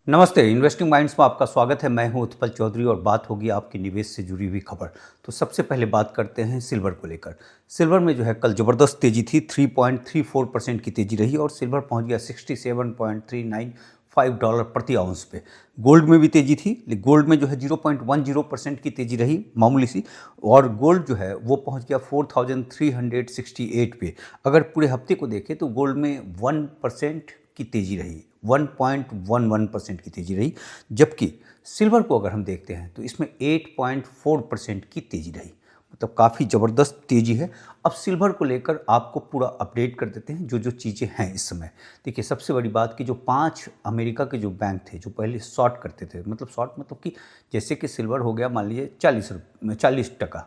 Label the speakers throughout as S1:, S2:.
S1: नमस्ते, investing minds में आपका स्वागत है। मैं हूं उत्पल चौधरी और बात होगी आपकी निवेश से जुड़ी हुई खबर। तो सबसे पहले बात करते हैं सिल्वर को लेकर। सिल्वर में जो है कल ज़बरदस्त तेज़ी थी, 3.34% की तेज़ी रही और सिल्वर पहुंच गया $67.395 प्रति आउंस पे। गोल्ड में भी तेज़ी थी, लेकिन गोल्ड में जो है 0.10% की तेज़ी रही, मामूली सी। और गोल्ड जो है वो पहुंच गया 4368 पे। अगर पूरे हफ्ते को देखें तो गोल्ड में 1% की तेज़ी रही, 1.11% की तेज़ी रही, जबकि सिल्वर को अगर हम देखते हैं तो इसमें 8.4% की तेज़ी रही। मतलब काफ़ी ज़बरदस्त तेज़ी है। अब सिल्वर को लेकर आपको पूरा अपडेट कर देते हैं जो जो चीज़ें हैं इस समय। देखिए, सबसे बड़ी बात कि जो 5 अमेरिका के जो बैंक थे जो पहले शॉर्ट करते थे, मतलब शॉर्ट मतलब कि जैसे कि सिल्वर हो गया मान लीजिए 40%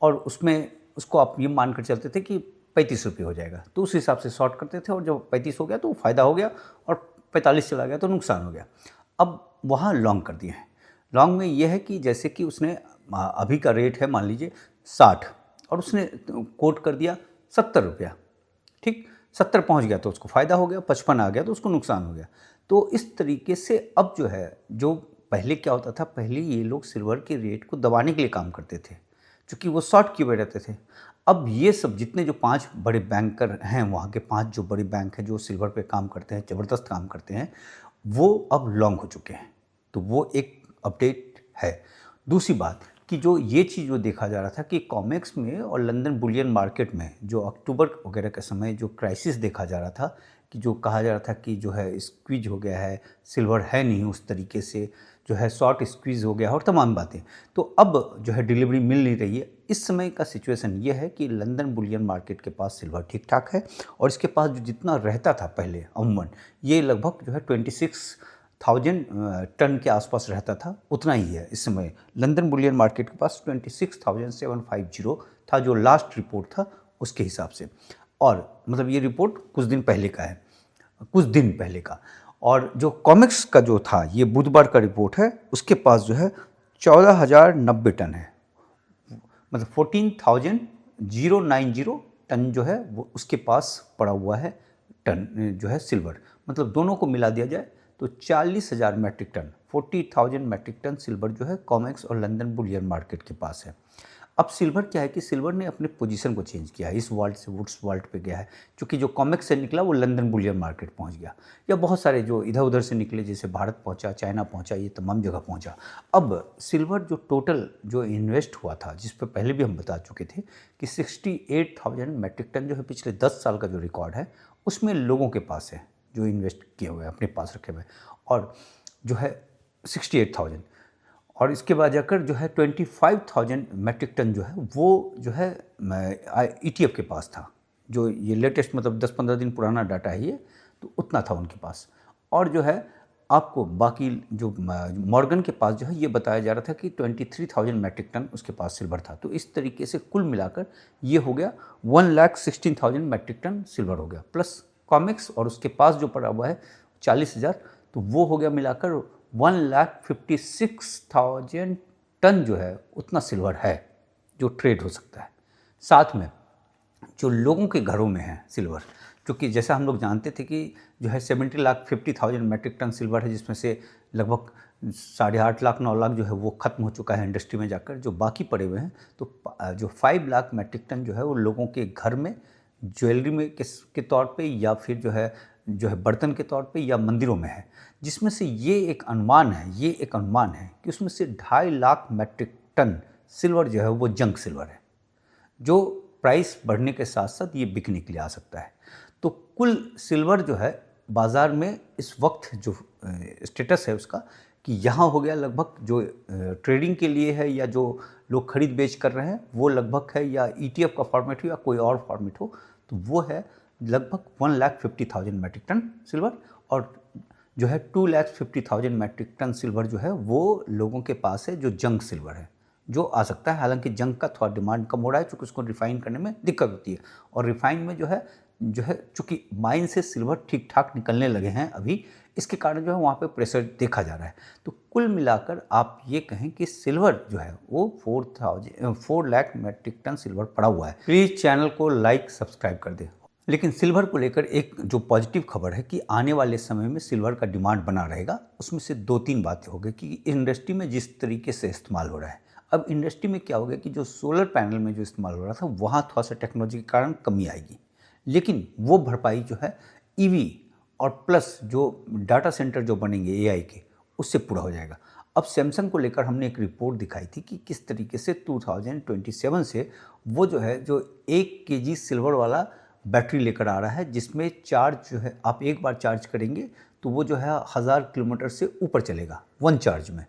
S1: और उसमें उसको आप ये मान कर चलते थे कि 35 रुपये हो जाएगा, तो उस हिसाब से शॉर्ट करते थे और जब 35 हो गया तो फ़ायदा हो गया और 45 चला गया तो नुकसान हो गया। अब वहाँ लॉन्ग कर दिए हैं। लॉन्ग में ये है कि जैसे कि उसने अभी का रेट है मान लीजिए 60 और उसने कोट कर दिया 70 रुपया, ठीक, 70 पहुँच गया तो उसको फ़ायदा हो गया, 55 आ गया तो उसको नुकसान हो गया। तो इस तरीके से अब जो है, जो पहले क्या होता था, पहले ये लोग सिल्वर के रेट को दबाने के लिए काम करते थे, क्योंकि वो शॉर्ट किए हुए रहते थे। अब ये सब जितने जो 5 बड़े बैंकर हैं, वहाँ के 5 जो बड़े बैंक हैं जो सिल्वर पे काम करते हैं, ज़बरदस्त काम करते हैं, वो अब लॉन्ग हो चुके हैं। तो वो एक अपडेट है। दूसरी बात कि जो ये चीज़ जो देखा जा रहा था कि कॉमेक्स में और लंदन बुलियन मार्केट में जो अक्टूबर वगैरह के समय जो क्राइसिस देखा जा रहा था, कि जो कहा जा रहा था कि जो है स्क्वीज हो गया है, सिल्वर है नहीं उस तरीके से, जो है शॉर्ट स्क्वीज हो गया और तमाम बातें, तो अब जो है डिलीवरी मिल नहीं रही है। इस समय का सिचुएशन ये है कि लंदन बुलियन मार्केट के पास सिल्वर ठीक ठाक है और इसके पास जो जितना रहता था पहले अमूमन, ये लगभग जो है 26,000 टन के आसपास रहता था, उतना ही है इस समय। लंदन बुलियन मार्केट के पास 26,750 था जो लास्ट रिपोर्ट था उसके हिसाब से। और मतलब ये रिपोर्ट कुछ दिन पहले का है, कुछ दिन पहले का। और जो कॉमिक्स का जो था, ये बुधवार का रिपोर्ट है, उसके पास जो है 14,090 टन है, मतलब 14,090 टन जो है वो उसके पास पड़ा हुआ है, टन जो है सिल्वर। मतलब दोनों को मिला दिया जाए तो 40,000 metric ton, 40,000 metric ton silver जो है कॉमेक्स और लंदन बुलियन मार्केट के पास है। अब सिल्वर क्या है कि सिल्वर ने अपने पोजीशन को चेंज किया है, इस वर्ल्ड से वुड्स वर्ल्ड पे गया है, क्योंकि जो कॉमेक्स से निकला वो लंदन बुलियन मार्केट पहुंच गया, या बहुत सारे जो इधर उधर से निकले जैसे भारत पहुंचा, चाइना पहुंचा, ये तमाम जगह पहुंचा। अब सिल्वर जो टोटल जो इन्वेस्ट हुआ था, जिस पर पहले भी हम बता चुके थे कि 68,000 मैट्रिक टन जो है पिछले 10 साल का जो रिकॉर्ड है उसमें लोगों के पास है, जो इन्वेस्ट किए हुए हैं अपने पास रखे हुए, और जो है 68,000। और इसके बाद जाकर जो है 25,000 मैट्रिक टन जो है वो जो है ETF के पास था, जो ये लेटेस्ट मतलब 10-15 दिन पुराना डाटा है ये, तो उतना था उनके पास। और जो है आपको बाकी जो मॉर्गन के पास जो है ये बताया जा रहा था कि 23,000 मैट्रिक टन उसके पास सिल्वर था। तो इस तरीके से कुल मिलाकर ये हो गया 1,16,000 मैट्रिक टन सिल्वर हो गया, प्लस कॉमिक्स और उसके पास जो पड़ा हुआ है 40,000, तो वो हो गया मिलाकर 1,56,000 टन जो है उतना सिल्वर है जो ट्रेड हो सकता है। साथ में जो लोगों के घरों में है सिल्वर, क्योंकि जैसा हम लोग जानते थे कि जो है 70,50,000 मैट्रिक टन सिल्वर है, जिसमें से लगभग 8.5 लाख 9 लाख जो है वो ख़त्म हो चुका है इंडस्ट्री में जाकर, जो बाकी पड़े हुए हैं। तो जो 5 लाख मैट्रिक टन जो है वो लोगों के घर में ज्वेलरी में के तौर पे, या फिर जो है बर्तन के तौर पे, या मंदिरों में है, जिसमें से ये एक अनुमान है कि उसमें से 2.5 लाख मैट्रिक टन सिल्वर जो है वो जंक सिल्वर है, जो प्राइस बढ़ने के साथ साथ ये बिकने के लिए आ सकता है। तो कुल सिल्वर जो है बाज़ार में इस वक्त जो स्टेटस है उसका, कि यहाँ हो गया लगभग जो ट्रेडिंग के लिए है या जो लोग खरीद बेच कर रहे हैं वो लगभग है, या ETF का फॉर्मेट हो या कोई और फॉर्मेट हो, तो वो है लगभग 1,50,000 मैट्रिक टन सिल्वर। और जो है 2,50,000 मैट्रिक टन सिल्वर जो है वो लोगों के पास है, जो जंक सिल्वर है, जो आ सकता है। हालांकि जंक का थोड़ा डिमांड कम हो रहा है, क्योंकि उसको रिफ़ाइन करने में दिक्कत होती है, और रिफ़ाइन में जो है चूँकि माइन से सिल्वर ठीक ठाक निकलने लगे हैं अभी, इसके कारण जो है वहाँ पे प्रेशर देखा जा रहा है। तो कुल मिलाकर आप ये कहें कि सिल्वर जो है वो 4 लाख मैट्रिक टन सिल्वर पड़ा हुआ है। प्लीज़ चैनल को लाइक सब्सक्राइब कर दें। लेकिन सिल्वर को लेकर एक जो पॉजिटिव खबर है कि आने वाले समय में सिल्वर का डिमांड बना रहेगा। उसमें से 2-3 बातें हो गई कि इंडस्ट्री में जिस तरीके से इस्तेमाल हो रहा है, अब इंडस्ट्री में क्या हो गया कि जो सोलर पैनल में जो इस्तेमाल हो रहा था वहाँ थोड़ा सा टेक्नोलॉजी के कारण कमी आएगी, लेकिन वो भरपाई जो है ईवी और प्लस जो डाटा सेंटर जो बनेंगे एआई के, उससे पूरा हो जाएगा। अब सैमसंग को लेकर हमने एक रिपोर्ट दिखाई थी कि किस तरीके से 2027 से वो जो है जो 1 केजी सिल्वर वाला बैटरी लेकर आ रहा है, जिसमें चार्ज जो है आप एक बार चार्ज करेंगे तो वो जो है 1000 किलोमीटर से ऊपर चलेगा वन चार्ज में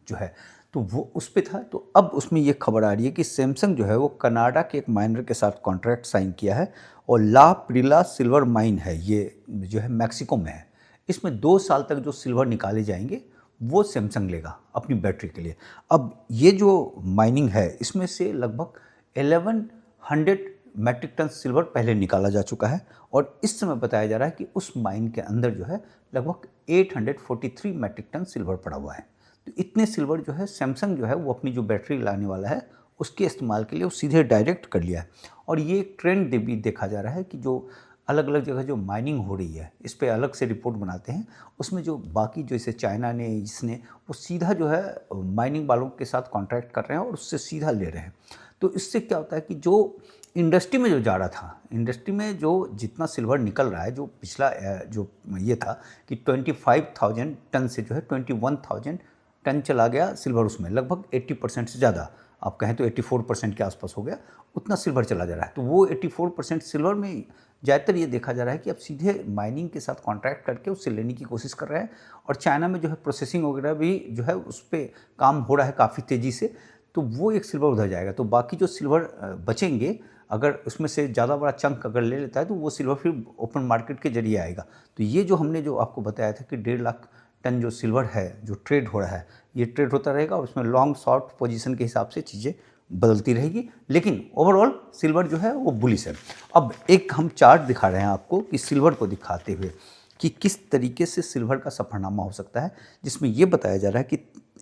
S1: जो है, तो वो उस पे था। तो अब उसमें ये खबर आ रही है कि सैमसंग जो है वो कनाडा के एक माइनर के साथ कॉन्ट्रैक्ट साइन किया है और ला प्रिला सिल्वर माइन है, ये जो है मैक्सिको में है। इसमें 2 साल तक जो सिल्वर निकाले जाएंगे वो सैमसंग लेगा अपनी बैटरी के लिए। अब ये जो माइनिंग है इसमें से लगभग 1100 मैट्रिक टन सिल्वर पहले निकाला जा चुका है और इस समय बताया जा रहा है कि उस माइन के अंदर जो है लगभग 843 मैट्रिक टन सिल्वर पड़ा हुआ है। तो इतने सिल्वर जो है सैमसंग जो है वो अपनी जो बैटरी लाने वाला है उसके इस्तेमाल के लिए वो सीधे डायरेक्ट कर लिया है। और ये एक ट्रेंड भी देखा जा रहा है कि जो अलग अलग जगह जो माइनिंग हो रही है इस पर अलग से रिपोर्ट बनाते हैं, उसमें जो बाकी जो इसे चाइना ने इसने वो सीधा जो है माइनिंग वालों के साथ कॉन्ट्रैक्ट कर रहे हैं और उससे सीधा ले रहे हैं। तो इससे क्या होता है कि जो इंडस्ट्री में जो जा रहा था, इंडस्ट्री में जो जितना सिल्वर निकल रहा है, जो पिछला जो ये था कि 25,000 टन से जो है 21,000 टन चला गया सिल्वर, उसमें लगभग 80% से ज़्यादा, आप कहें तो 84% के आसपास हो गया, उतना सिल्वर चला जा रहा है। तो वो 84% सिल्वर में ज़्यादातर ये देखा जा रहा है कि अब सीधे माइनिंग के साथ कॉन्ट्रैक्ट करके उससे लेने की कोशिश कर रहे हैं और चाइना में जो है प्रोसेसिंग वगैरह भी जो है उस पर काम हो रहा है काफ़ी तेज़ी से, तो वो एक सिल्वर उधर जाएगा। तो बाकी जो सिल्वर बचेंगे, अगर उसमें से ज़्यादा बड़ा चंक अगर ले लेता है तो वो सिल्वर फिर ओपन मार्केट के जरिए आएगा। तो ये जो हमने जो आपको बताया था कि 1.5 लाख टन जो सिल्वर है जो ट्रेड हो रहा है, ये ट्रेड होता रहेगा और उसमें लॉन्ग शॉर्ट पोजीशन के हिसाब से चीज़ें बदलती रहेगी, लेकिन ओवरऑल सिल्वर जो है वो बुलिश है। अब एक हम चार्ट दिखा रहे हैं आपको कि सिल्वर को दिखाते हुए कि किस तरीके से सिल्वर का सफ़रनामा हो सकता है, जिसमें ये बताया जा रहा है कि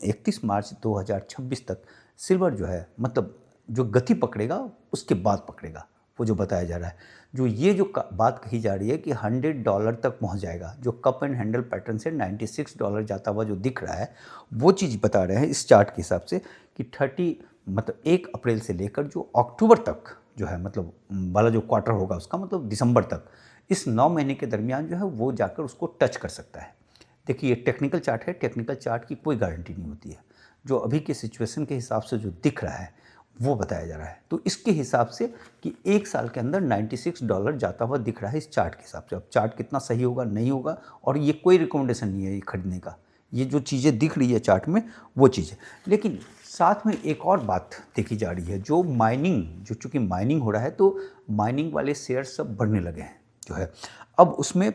S1: 31 मार्च 2026 तक सिल्वर जो है मतलब जो गति पकड़ेगा उसके बाद पकड़ेगा, वो जो बताया जा रहा है। जो ये जो बात कही जा रही है कि $100 तक पहुंच जाएगा, जो कप एंड हैंडल पैटर्न से $96 जाता हुआ जो दिख रहा है, वो चीज़ बता रहे हैं इस चार्ट के हिसाब से कि 1 अप्रैल से लेकर जो अक्टूबर तक जो है मतलब वाला जो क्वार्टर होगा उसका मतलब दिसंबर तक, इस 9 महीने के दरमियान जो है वो जाकर उसको टच कर सकता है। देखिए ये टेक्निकल चार्ट है, टेक्निकल चार्ट की कोई गारंटी नहीं होती है, जो अभी के सिचुएशन के हिसाब से जो दिख रहा है वो बताया जा रहा है। तो इसके हिसाब से कि 1 साल के अंदर $96 जाता हुआ दिख रहा है इस चार्ट के हिसाब से। अब चार्ट कितना सही होगा नहीं होगा, और ये कोई रिकमेंडेशन नहीं है ये खरीदने का, ये जो चीज़ें दिख रही है चार्ट में वो चीज़ है। लेकिन साथ में एक और बात देखी जा रही है, जो माइनिंग, जो चूँकि माइनिंग हो रहा है तो माइनिंग वाले शेयर सब बढ़ने लगे हैं जो है। अब उसमें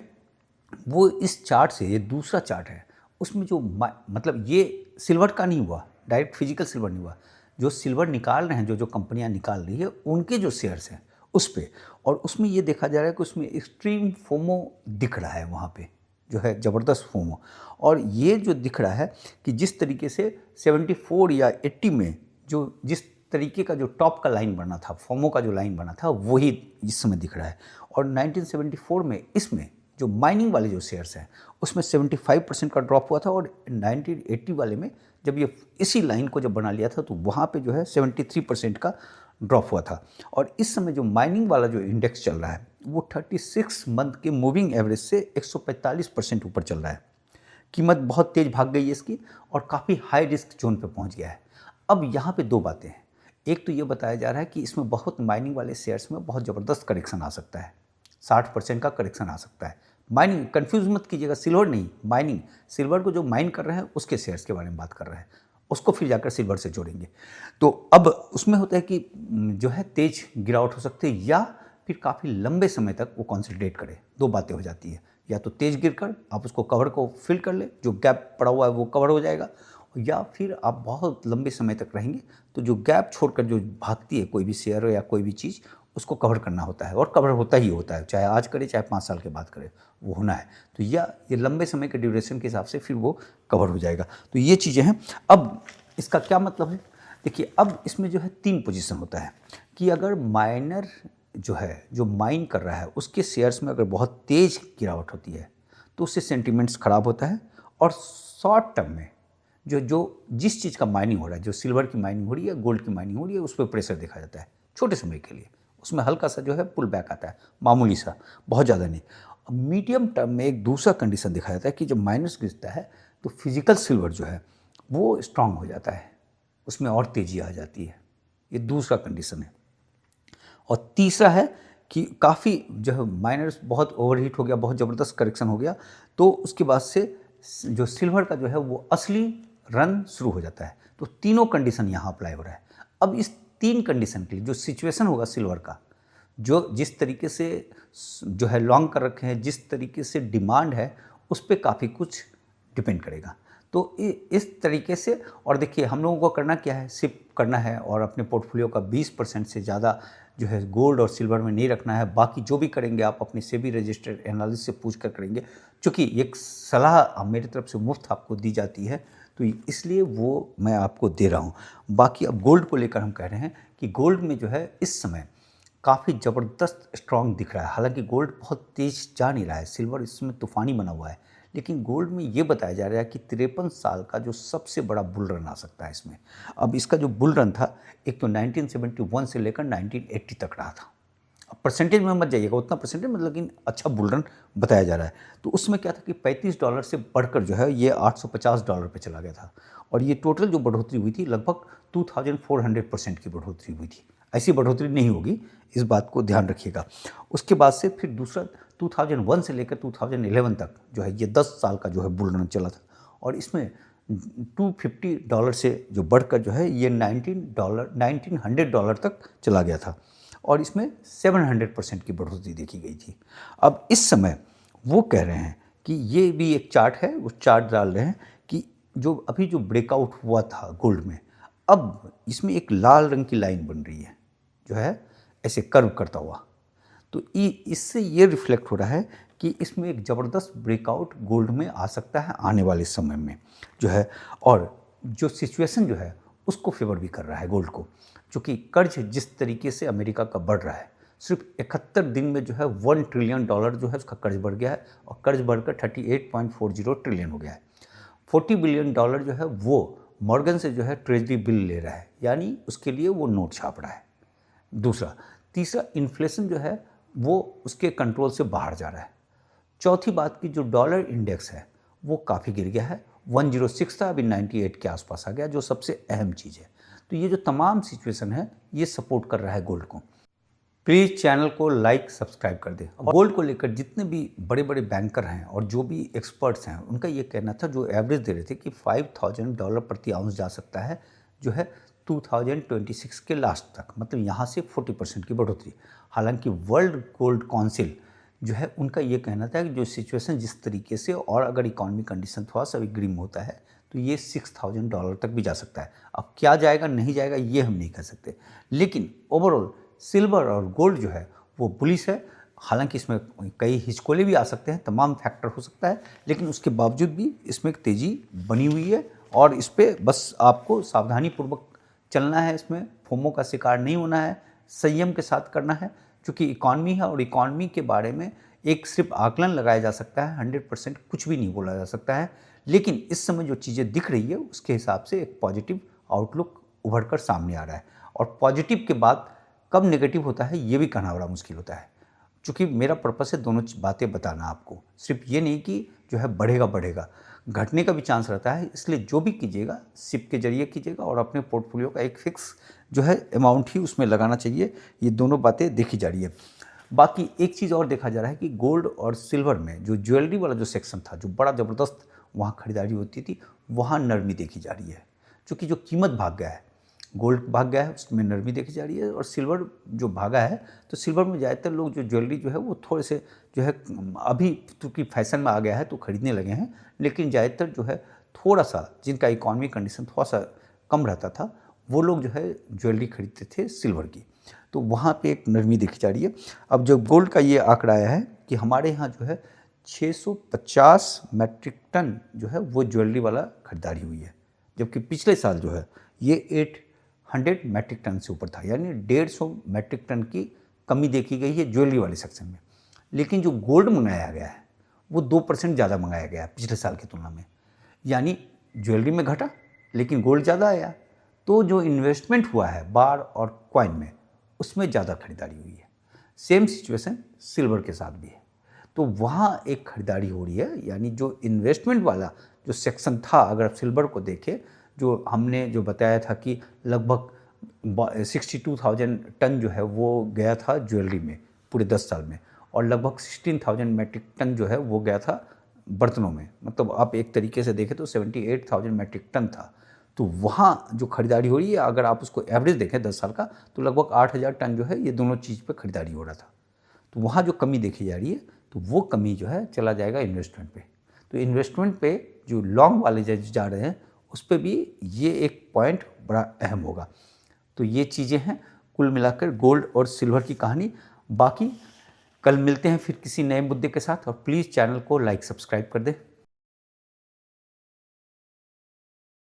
S1: वो इस चार्ट से, ये दूसरा चार्ट है, उसमें जो मतलब ये सिल्वर का नहीं हुआ, डायरेक्ट फिजिकल सिल्वर नहीं हुआ, जो सिल्वर निकाल रहे हैं, जो कंपनियां निकाल रही है उनके जो शेयर्स हैं उस पे, और उसमें ये देखा जा रहा है कि उसमें एक्सट्रीम फोमो दिख रहा है, वहाँ पे जो है ज़बरदस्त फोमो। और ये जो दिख रहा है कि जिस तरीके से 74 या 80 में जो जिस तरीके का जो टॉप का लाइन बना था, फोमो का जो लाइन बना था, वही इस समय दिख रहा है। और 1974 में इसमें जो माइनिंग वाले जो शेयर्स हैं उसमें 75% का ड्रॉप हुआ था, और 1980 वाले में जब ये इसी लाइन को जब बना लिया था तो वहाँ पे जो है 73% का ड्रॉप हुआ था। और इस समय जो माइनिंग वाला जो इंडेक्स चल रहा है वो 36 मंथ के मूविंग एवरेज से 145% ऊपर चल रहा है। कीमत बहुत तेज़ भाग गई है इसकी और काफ़ी हाई रिस्क जोन पे पहुंच गया है। अब यहाँ पे 2 बातें हैं, एक तो ये बताया जा रहा है कि इसमें बहुत माइनिंग वाले शेयर्स में बहुत ज़बरदस्त करेक्शन आ सकता है, 60% का करेक्शन आ सकता है। माइनिंग, कंफ्यूज मत कीजिएगा, सिल्वर नहीं, माइनिंग, सिल्वर को जो माइन कर रहे हैं उसके शेयर्स के बारे में बात कर रहे हैं, उसको फिर जाकर सिल्वर से जोड़ेंगे। तो अब उसमें होता है कि जो है तेज गिरावट हो सकती है या फिर काफ़ी लंबे समय तक वो कॉन्संट्रेट करे। 2 बातें हो जाती है, या तो तेज गिरकर आप उसको कवर को फिल कर ले, जो गैप पड़ा हुआ है वो कवर हो जाएगा, या फिर आप बहुत लंबे समय तक रहेंगे तो जो गैप छोड़कर जो भागती है कोई भी शेयर या कोई भी चीज़, उसको कवर करना होता है, और कवर होता ही होता है, चाहे आज करे चाहे 5 साल के बाद करे, वो होना है। तो या ये लंबे समय के ड्यूरेशन के हिसाब से फिर वो कवर हो जाएगा। तो ये चीज़ें हैं। अब इसका क्या मतलब है, देखिए अब इसमें जो है 3 पोजीशन होता है कि अगर माइनर जो है, जो माइन कर रहा है, उसके शेयर्स में अगर बहुत तेज़ गिरावट होती है तो उससे सेंटिमेंट्स ख़राब होता है और शॉर्ट टर्म में जो जो जिस चीज़ का माइनिंग हो रहा है, जो सिल्वर की माइनिंग हो रही है, गोल्ड की माइनिंग हो रही है, उस पर प्रेशर देखा जाता है छोटे समय के लिए। उसमें हल्का सा जो है पुल बैक आता है, मामूली सा, बहुत ज़्यादा नहीं। अब मीडियम टर्म में एक दूसरा कंडीशन दिखाया जाता है कि जब माइनस गिरता है तो फिजिकल सिल्वर जो है वो स्ट्रांग हो जाता है, उसमें और तेज़ी आ जाती है। ये दूसरा कंडीशन है। और तीसरा है कि काफ़ी जो है माइनर्स बहुत ओवरहीट हो गया, बहुत ज़बरदस्त करेक्शन हो गया, तो उसके बाद से जो सिल्वर का जो है वो असली रन शुरू हो जाता है। तो तीनों कंडीशन यहाँ अप्लाई हो रहा है। अब इस 3 कंडीशन के लिए जो सिचुएशन होगा सिल्वर का, जो जिस तरीके से जो है लॉन्ग कर रखे हैं, जिस तरीके से डिमांड है, उस पे काफ़ी कुछ डिपेंड करेगा। तो इस तरीके से, और देखिए हम लोगों को करना क्या है, सिर्फ करना है और अपने पोर्टफोलियो का 20% से ज़्यादा जो है गोल्ड और सिल्वर में नहीं रखना है। बाकी जो भी करेंगे आप अपने सेबी रजिस्टर्ड एनालिस्ट से पूछ कर करेंगे, क्योंकि एक सलाह मेरी तरफ से मुफ्त आपको दी जाती है, तो इसलिए वो मैं आपको दे रहा हूँ। बाकी अब गोल्ड को लेकर हम कह रहे हैं कि गोल्ड में जो है इस समय काफ़ी ज़बरदस्त स्ट्रॉन्ग दिख रहा है। हालांकि गोल्ड बहुत तेज़ जा नहीं रहा है, सिल्वर इसमें तूफ़ानी बना हुआ है, लेकिन गोल्ड में ये बताया जा रहा है कि 53 साल का जो सबसे बड़ा बुल रन आ सकता है इसमें। अब इसका जो बुल रन था, एक तो 1971 से लेकर 1980 तक रहा था। अब परसेंटेज में मत जाइएगा, उतना परसेंटेज मतलब, लेकिन अच्छा बुल रन बताया जा रहा है। तो उसमें क्या था कि $35 से बढ़कर जो है ये $850 पे चला गया था, और ये टोटल जो बढ़ोतरी हुई थी लगभग 2400% की बढ़ोतरी हुई थी। ऐसी बढ़ोतरी नहीं होगी, इस बात को ध्यान रखिएगा। उसके बाद से फिर दूसरा 2001 से लेकर 2011 तक जो है ये 10 साल का जो है बुल रन चला था, और इसमें $250 से जो बढ़कर जो है ये $1900 तक चला गया था, और इसमें 700% की बढ़ोतरी देखी गई थी। अब इस समय वो कह रहे हैं कि ये भी एक चार्ट है, उस चार्ट डाल रहे हैं कि जो अभी जो ब्रेकआउट हुआ था गोल्ड में, अब इसमें एक लाल रंग की लाइन बन रही है जो है ऐसे कर्व करता हुआ। तो इससे ये रिफ्लेक्ट हो रहा है कि इसमें एक ज़बरदस्त ब्रेकआउट गोल्ड में आ सकता है आने वाले समय में जो है, और जो सिचुएशन जो है उसको फेवर भी कर रहा है गोल्ड को, क्योंकि कर्ज जिस तरीके से अमेरिका का बढ़ रहा है, सिर्फ 71 दिन में जो है $1 ट्रिलियन जो है उसका कर्ज बढ़ गया है, और कर्ज बढ़कर 38.40 ट्रिलियन हो गया है। $40 बिलियन जो है वो मॉर्गन से जो है ट्रेजरी बिल ले रहा है, यानी उसके लिए वो नोट छाप रहा है। तीसरा इन्फ्लेशन जो है वो उसके कंट्रोल से बाहर जा रहा है। चौथी बात की जो डॉलर इंडेक्स है वो काफ़ी गिर गया है, 106 था, अभी 98 के आसपास आ गया, जो सबसे अहम चीज़ है। तो ये जो तमाम सिचुएशन है ये सपोर्ट कर रहा है गोल्ड को। प्लीज़ चैनल को लाइक सब्सक्राइब कर दें। और गोल्ड को लेकर जितने भी बड़े बड़े बैंकर हैं और जो भी एक्सपर्ट्स हैं, उनका ये कहना था, जो एवरेज दे रहे थे कि $5000 प्रति आउंस जा सकता है जो है 2026 के लास्ट तक, मतलब यहाँ से 40% की बढ़ोतरी। हालांकि वर्ल्ड गोल्ड काउंसिल जो है उनका ये कहना था कि जो सिचुएशन जिस तरीके से, और अगर इकॉनमी कंडीशन थोड़ा सा भी ग्रीम होता है तो ये $6000 तक भी जा सकता है। अब क्या जाएगा नहीं जाएगा ये हम नहीं कह सकते, लेकिन ओवरऑल सिल्वर और गोल्ड जो है वो बुलिश है। हालांकि इसमें कई हिचकोले भी आ सकते हैं, तमाम फैक्टर हो सकता है, लेकिन उसके बावजूद भी इसमें एक तेज़ी बनी हुई है, और इस पर बस आपको सावधानीपूर्वक चलना है, इसमें फोमो का शिकार नहीं होना है, संयम के साथ करना है, क्योंकि इकॉनमी है और इकॉनमी के बारे में एक सिर्फ आकलन लगाया जा सकता है, 100% कुछ भी नहीं बोला जा सकता है। लेकिन इस समय जो चीज़ें दिख रही है उसके हिसाब से एक पॉजिटिव आउटलुक उभर कर सामने आ रहा है, और पॉजिटिव के बाद कब नेगेटिव होता है ये भी कहना बड़ा मुश्किल होता है, क्योंकि मेरा पर्पस है दोनों बातें बताना आपको, सिर्फ ये नहीं कि जो है बढ़ेगा, घटने का भी चांस रहता है। इसलिए जो भी कीजिएगा सिप के जरिए कीजिएगा, और अपने पोर्टफोलियो का एक फिक्स जो है अमाउंट ही उसमें लगाना चाहिए। ये दोनों बातें देखी जा रही है। बाकी एक चीज़ और देखा जा रहा है कि गोल्ड और सिल्वर में जो ज्वेलरी वाला जो सेक्शन था, जो बड़ा ज़बरदस्त वहाँ खरीदारी होती थी, वहाँ नरमी देखी जा रही है, क्योंकि जो कीमत भाग गया है, गोल्ड भाग गया है, उसमें नरमी देखी जा रही है, और सिल्वर जो भागा है, तो सिल्वर में ज़्यादातर लोग जो ज्वेलरी जो है वो थोड़े से जो है अभी क्योंकि फैशन में आ गया है तो ख़रीदने लगे हैं, लेकिन ज़्यादातर जो है थोड़ा सा जिनका इकॉनमी कंडीशन थोड़ा सा कम रहता था, वो लोग जो है ज्वेलरी खरीदते थे सिल्वर की, तो वहाँ पे एक नरमी देखी जा रही है। अब जो गोल्ड का ये आंकड़ा आया है कि हमारे यहाँ जो है 650 मैट्रिक टन जो है वो ज्वेलरी वाला खरीदारी हुई है, जबकि पिछले साल जो है ये 800 मैट्रिक टन से ऊपर था, यानी 150 मैट्रिक टन की कमी देखी गई है ज्वेलरी वाले सेक्शन में। लेकिन जो गोल्ड मंगाया गया है वो 2% ज़्यादा मंगाया गया है पिछले साल की तुलना में, यानी ज्वेलरी में घटा लेकिन गोल्ड ज़्यादा आया। तो जो इन्वेस्टमेंट हुआ है बार और कॉइन में, उसमें ज़्यादा खरीदारी हुई है। सेम सिचुएशन सिल्वर के साथ भी है। तो वहाँ एक खरीदारी हो रही है, यानी जो इन्वेस्टमेंट वाला जो सेक्शन था, अगर आप सिल्वर को देखें, जो हमने जो बताया था कि लगभग 62,000 टन जो है वो गया था ज्वेलरी में पूरे 10 साल में, और लगभग 16,000 मैट्रिक टन जो है वो गया था बर्तनों में। मतलब आप एक तरीके से देखें तो 78,000 मैट्रिक टन था। तो वहाँ जो खरीदारी हो रही है, अगर आप उसको एवरेज देखें 10 साल का, तो लगभग 8,000 टन जो है ये दोनों चीज़ पे खरीदारी हो रहा था। तो वहाँ जो कमी देखी जा रही है, तो वो कमी जो है चला जाएगा इन्वेस्टमेंट पे। तो इन्वेस्टमेंट पे जो लॉन्ग वाले जा रहे हैं, उस पर भी ये एक पॉइंट बड़ा अहम होगा। तो ये चीज़ें हैं कुल मिलाकर गोल्ड और सिल्वर की कहानी। बाकी कल मिलते हैं फिर किसी नए मुद्दे के साथ, और प्लीज़ चैनल को लाइक सब्सक्राइब कर दें।